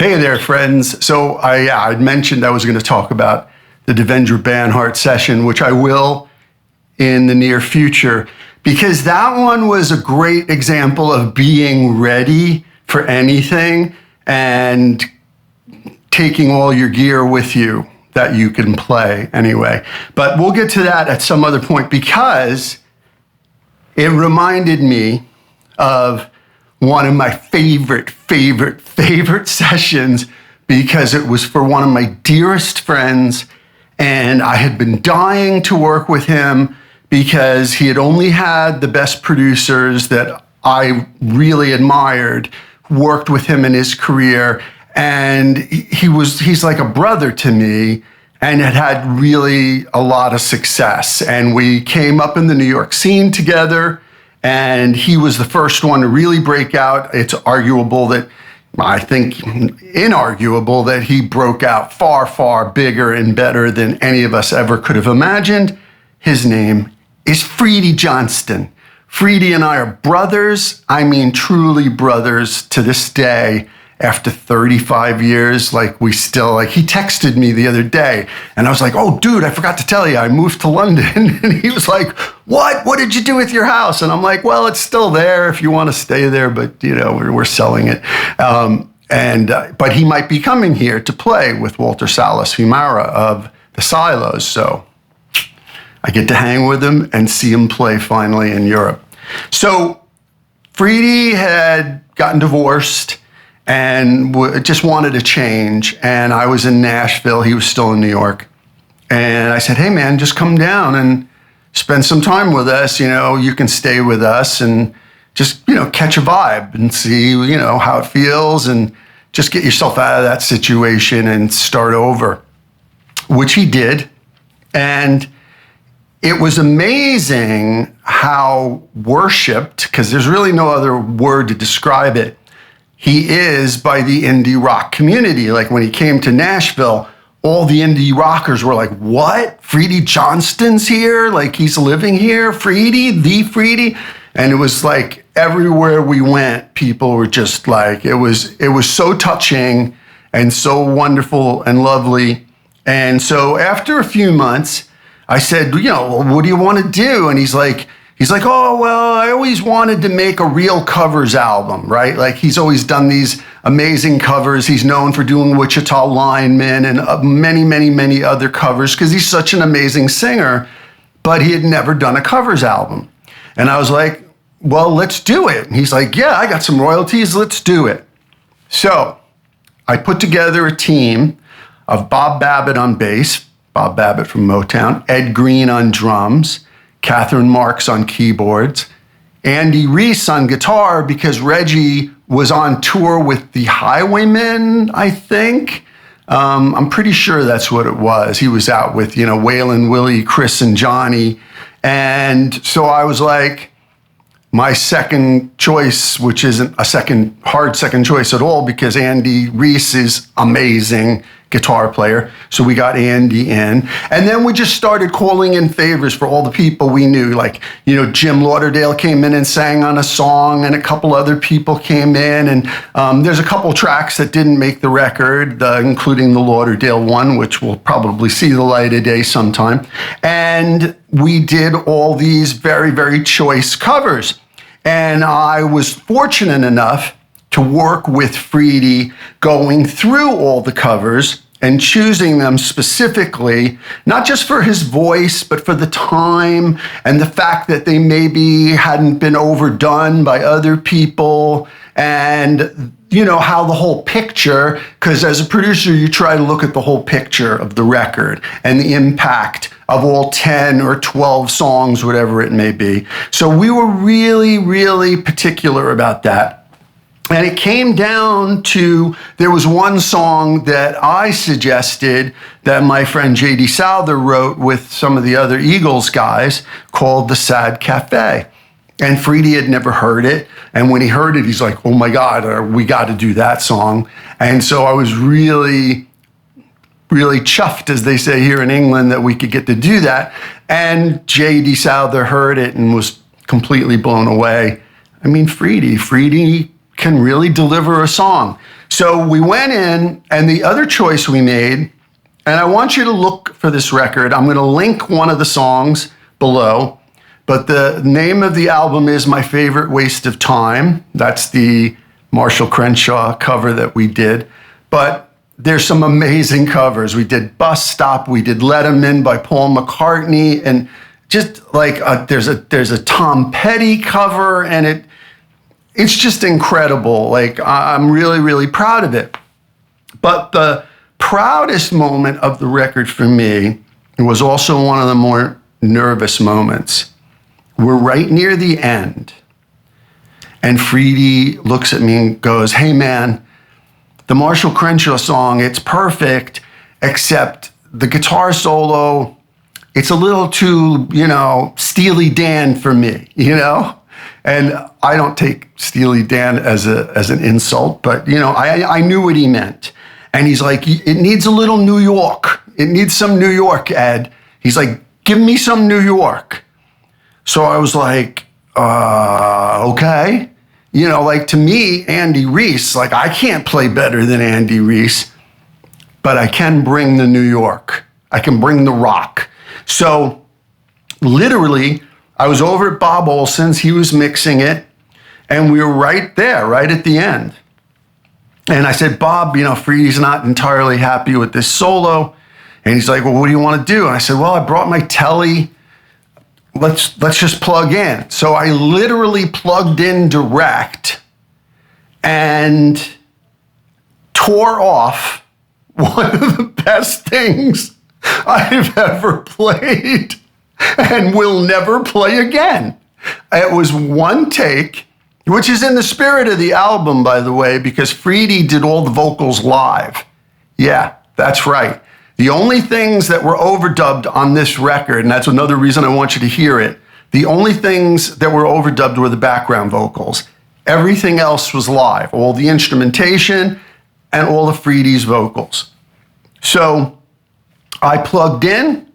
Hey there, friends. So I'd mentioned I was going to talk about the Devendra Banhart session, which I will in the near future, because that one was a great example of being ready for anything and taking all your gear with you that you can play anyway. But we'll get to that at some other point, because it reminded me of one of my favorite sessions, because it was for one of my dearest friends, and I had been dying to work with him because he had only had the best producers that I really admired, worked with him in his career, and he's like a brother to me, and had really a lot of success. And we came up in the New York scene together, and he was the first one to really break out. It's inarguable that he broke out far bigger and better than any of us ever could have imagined. His name is Freedy Johnston. Freedy and I are brothers. I mean, truly brothers to this day. After 35 years, he texted me the other day, and I was like, oh, dude, I forgot to tell you, I moved to London. And he was like, what did you do with your house? And I'm like, well, it's still there if you want to stay there, but we're selling it. But he might be coming here to play with Walter Salas Fumara of the Silos. So I get to hang with him and see him play finally in Europe. So Freedy had gotten divorced and just wanted a change. And I was in Nashville. He was still in New York. And I said, hey, man, just come down and spend some time with us. You can stay with us and just, catch a vibe and see, how it feels, and just get yourself out of that situation and start over, which he did. And it was amazing how worshipped, because there's really no other word to describe it, he is by the indie rock community. Like when he came to Nashville, all the indie rockers were like, what? Freedy Johnston's here? Like he's living here? Freedy? The Freedy? And it was like everywhere we went, people were just like, it was so touching and so wonderful and lovely. And so after a few months, I said, what do you want to do? And he's like, oh, well, I always wanted to make a real covers album, right? Like he's always done these amazing covers. He's known for doing Wichita Lineman and many other covers because he's such an amazing singer, but he had never done a covers album. And I was like, well, let's do it. And he's like, yeah, I got some royalties. Let's do it. So I put together a team of Bob Babbitt on bass, Bob Babbitt from Motown, Ed Green on drums, Catherine Marks on keyboards, Andy Reese on guitar, because Reggie was on tour with the Highwaymen, I think. I'm pretty sure that's what it was. He was out with, Waylon, Willie, Chris, and Johnny. And so I was like, my second choice, which isn't a hard second choice at all, because Andy Reese is amazing guitar player. So we got Andy in. And then we just started calling in favors for all the people we knew. Like, Jim Lauderdale came in and sang on a song, and a couple other people came in. And there's a couple tracks that didn't make the record, including the Lauderdale one, which will probably see the light of day sometime. And we did all these very choice covers. And I was fortunate enough to work with Freedy going through all the covers and choosing them specifically, not just for his voice, but for the time and the fact that they maybe hadn't been overdone by other people, and how the whole picture, because as a producer, you try to look at the whole picture of the record and the impact of all 10 or 12 songs, whatever it may be. So we were really particular about that. And it came down to, there was one song that I suggested that my friend J.D. Souther wrote with some of the other Eagles guys, called The Sad Cafe. And Freedy had never heard it. And when he heard it, he's like, oh my God, we got to do that song. And so I was really chuffed, as they say here in England, that we could get to do that. And J.D. Souther heard it and was completely blown away. I mean, Freedy can really deliver a song. So we went in, and the other choice we made, and I want you to look for this record. I'm going to link one of the songs below, but the name of the album is My Favorite Waste of Time. That's the Marshall Crenshaw cover that we did. But there's some amazing covers. We did Bus Stop, we did Let 'Em In by Paul McCartney, and just like there's a Tom Petty cover, and it's just incredible. Like, I'm really, really proud of it. But the proudest moment of the record for me was also one of the more nervous moments. We're right near the end, and Freedy looks at me and goes, "Hey man, the Marshall Crenshaw song, it's perfect, except the guitar solo, it's a little too, Steely Dan for me, And I don't take Steely Dan as an insult, but, I knew what he meant. And he's like, it needs a little New York. It needs some New York, Ed. He's like, give me some New York. So I was like, okay. To me, Andy Reese, I can't play better than Andy Reese, but I can bring the New York. I can bring the rock. So literally, I was over at Bob Olson's. He was mixing it, and we were right there, right at the end. And I said, Bob, Freedy's not entirely happy with this solo. And he's like, well, what do you want to do? And I said, well, I brought my telly. Let's just plug in. So I literally plugged in direct and tore off one of the best things I've ever played and will never play again. It was one take, which is in the spirit of the album, by the way, because Freedy did all the vocals live. Yeah, that's right. The only things that were overdubbed on this record, and that's another reason I want you to hear it, the only things that were overdubbed were the background vocals. Everything else was live, all the instrumentation and all of Freedy's vocals. So I plugged in.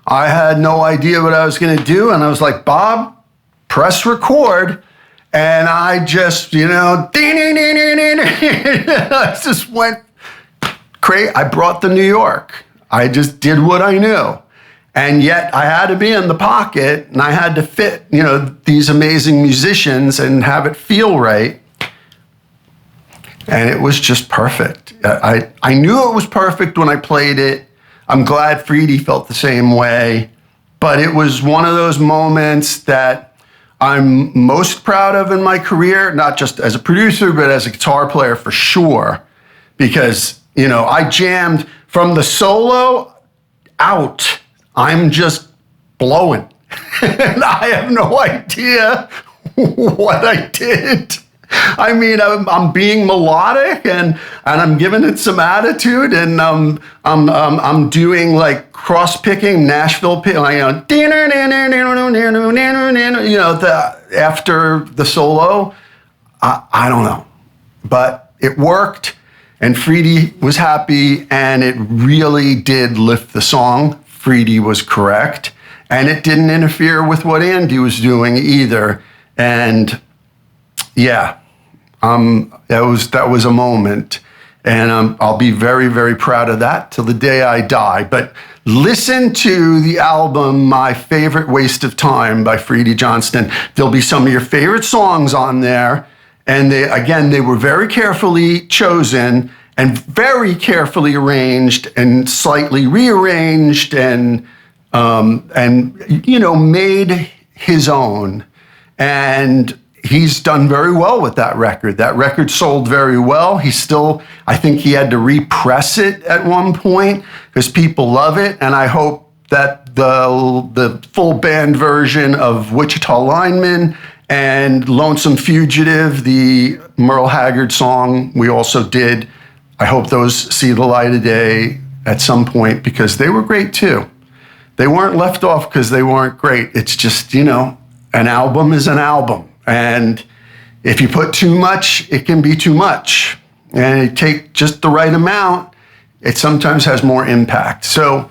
I had no idea what I was going to do, and I was like, Bob, press record. And I just, I just went crazy. I brought the New York. I just did what I knew. And yet I had to be in the pocket, and I had to fit, these amazing musicians and have it feel right. And it was just perfect. I knew it was perfect when I played it. I'm glad Freedy felt the same way. But it was one of those moments that I'm most proud of in my career, not just as a producer, but as a guitar player for sure. Because, I jammed from the solo out. I'm just blowing. And I have no idea what I did. I mean, I'm being melodic and I'm giving it some attitude, and I'm doing like cross picking, Nashville pick, after the solo. I don't know, but it worked, and Freedy was happy, and it really did lift the song. Freedy was correct, and it didn't interfere with what Andy was doing either, and yeah. That was a moment, and I'll be very, very proud of that till the day I die. But listen to the album My Favorite Waste of Time by Freedy Johnston. There'll be some of your favorite songs on there, and they were very carefully chosen and very carefully arranged and slightly rearranged and made his own. And he's done very well with that record. That record sold very well. I think he had to repress it at one point because people love it. And I hope that the full band version of Wichita Lineman and Lonesome Fugitive, the Merle Haggard song we also did, I hope those see the light of day at some point because they were great too. They weren't left off because they weren't great. It's just, an album is an album. And if you put too much, it can be too much. And you take just the right amount, it sometimes has more impact. So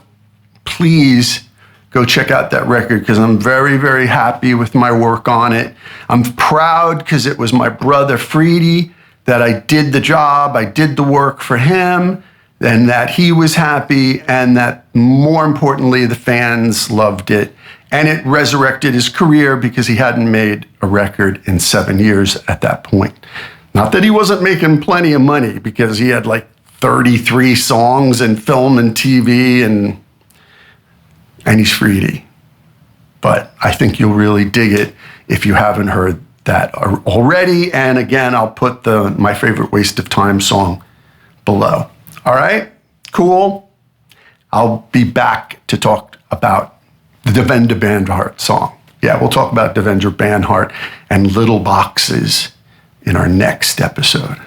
please go check out that record because I'm very, very happy with my work on it. I'm proud because it was my brother Freedy that I did the job, I did the work for him, and that he was happy, and that more importantly, the fans loved it. And it resurrected his career because he hadn't made a record in 7 years at that point. Not that he wasn't making plenty of money, because he had like 33 songs in film and TV, and he's Freedy. But I think you'll really dig it if you haven't heard that already. And again, I'll put my favorite Waste of Time song below. All right, cool. I'll be back to talk about the Devendra Banhart song. Yeah, we'll talk about Devendra Banhart and Little Boxes in our next episode.